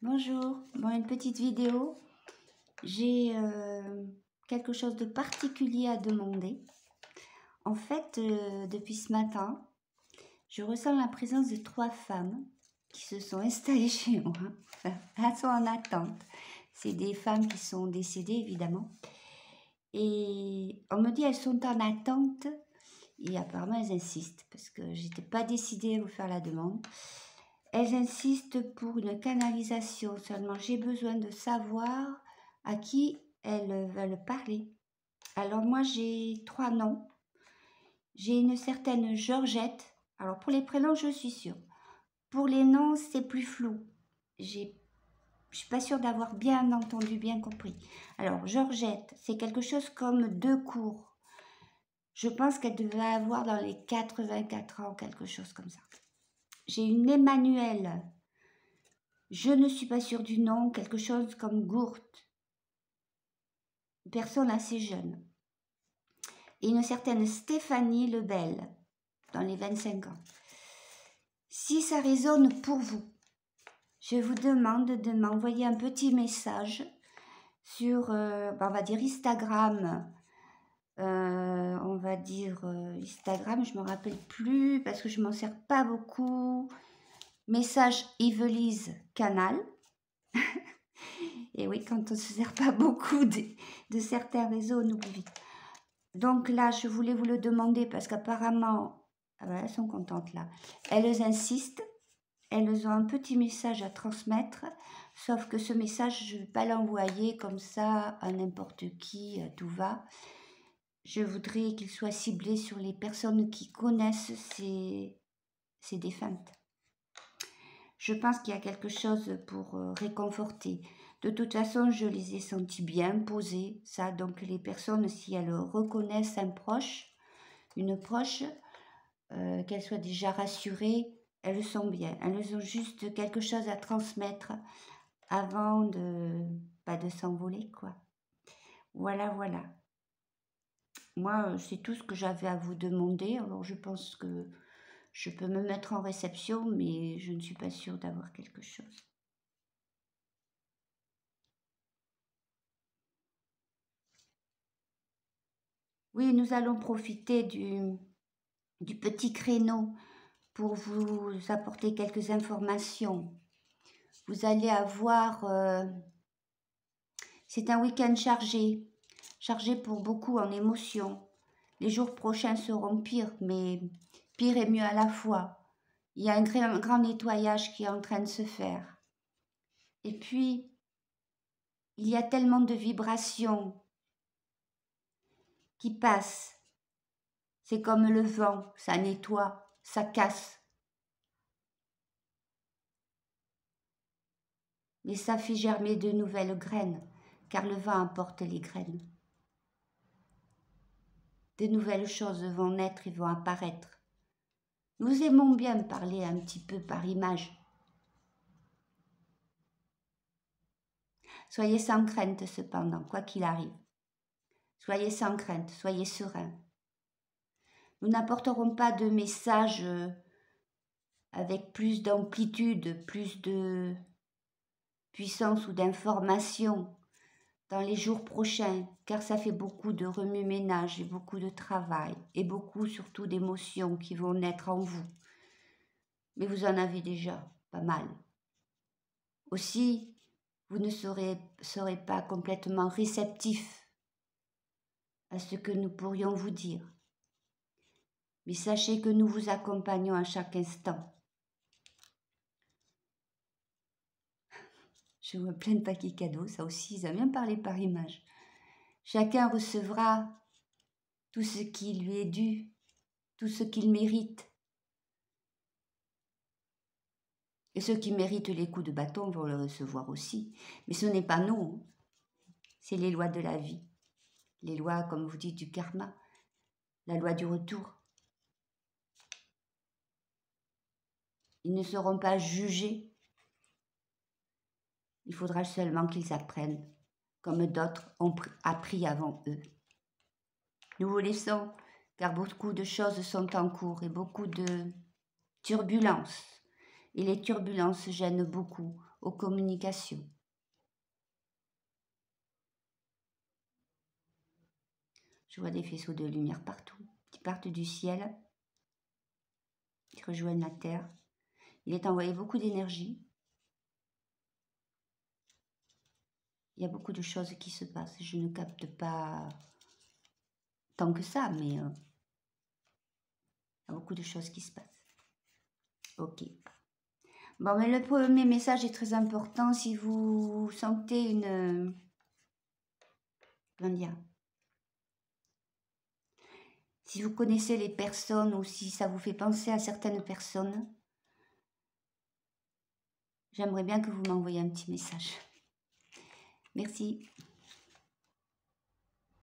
Bonjour, une petite vidéo. J'ai quelque chose de particulier à demander. En fait, depuis ce matin, je ressens la présence de 3 femmes qui se sont installées chez moi. Elles sont en attente. C'est des femmes qui sont décédées, évidemment. Et on me dit elles sont en attente. Et apparemment, elles insistent parce que j'étais pas décidée à vous faire la demande. Elles insistent pour une canalisation, seulement j'ai besoin de savoir à qui elles veulent parler. Alors moi j'ai 3 noms. J'ai une certaine Georgette. Alors pour les prénoms je suis sûre. Pour les noms c'est plus flou. Je suis pas sûre d'avoir bien entendu, bien compris. Alors Georgette, c'est quelque chose comme 2 cours. Je pense qu'elle devait avoir dans les 84 ans, quelque chose comme ça. J'ai une Emmanuelle. Je ne suis pas sûre du nom, quelque chose comme Gourte. Une personne assez jeune. Et une certaine Stéphanie Lebel, dans les 25 ans. Si ça résonne pour vous, je vous demande de m'envoyer un petit message sur, on va dire Instagram. On va dire Instagram, je ne me rappelle plus parce que je ne m'en sers pas beaucoup. Message Yvelise Canal. Et oui, quand on ne se sert pas beaucoup de certains réseaux, on oublie vite. Donc là, je voulais vous le demander parce qu'apparemment, ah ben, elles sont contentes là. Elles insistent, elles ont un petit message à transmettre, sauf que ce message, je ne vais pas l'envoyer comme ça à n'importe qui, à tout va. Je voudrais qu'il soit ciblé sur les personnes qui connaissent ces défuntes. Je pense qu'il y a quelque chose pour réconforter. De toute façon, je les ai sentis bien posés, ça. Donc, les personnes, si elles reconnaissent un proche, une proche, qu'elles soient déjà rassurées, elles le sont bien. Elles ont juste quelque chose à transmettre avant de s'envoler, quoi. Voilà. Moi, c'est tout ce que j'avais à vous demander. Alors, je pense que je peux me mettre en réception, mais je ne suis pas sûre d'avoir quelque chose. Oui, nous allons profiter du petit créneau pour vous apporter quelques informations. Vous allez avoir... c'est un week-end chargé pour beaucoup en émotions. Les jours prochains seront pires, mais pire et mieux à la fois. Il y a un grand nettoyage qui est en train de se faire. Et puis, il y a tellement de vibrations qui passent. C'est comme le vent, ça nettoie, ça casse. Mais ça fait germer de nouvelles graines, car le vent apporte les graines. De nouvelles choses vont naître et vont apparaître. Nous aimons bien parler un petit peu par image. Soyez sans crainte cependant, quoi qu'il arrive. Soyez sans crainte, soyez sereins. Nous n'apporterons pas de messages avec plus d'amplitude, plus de puissance ou d'information dans les jours prochains, car ça fait beaucoup de remue-ménage et beaucoup de travail et beaucoup surtout d'émotions qui vont naître en vous. Mais vous en avez déjà pas mal. Aussi, vous ne serez pas complètement réceptif à ce que nous pourrions vous dire. Mais sachez que nous vous accompagnons à chaque instant. Je vois plein de paquets cadeaux, ça aussi, ils aiment bien parler par image. Chacun recevra tout ce qui lui est dû, tout ce qu'il mérite. Et ceux qui méritent les coups de bâton vont le recevoir aussi. Mais ce n'est pas nous, c'est les lois de la vie. Les lois, comme vous dites, du karma, la loi du retour. Ils ne seront pas jugés. Il faudra seulement qu'ils apprennent, comme d'autres ont appris avant eux. Nous vous laissons, car beaucoup de choses sont en cours et beaucoup de turbulences. Et les turbulences gênent beaucoup aux communications. Je vois des faisceaux de lumière partout, qui partent du ciel, qui rejoignent la terre. Il est envoyé beaucoup d'énergie. Il y a beaucoup de choses qui se passent. Je ne capte pas tant que ça, mais il y a beaucoup de choses qui se passent. Ok. Bon, mais le premier message est très important. Si vous sentez une... Comment dire? Si vous connaissez les personnes ou si ça vous fait penser à certaines personnes, j'aimerais bien que vous m'envoyiez un petit message. Merci.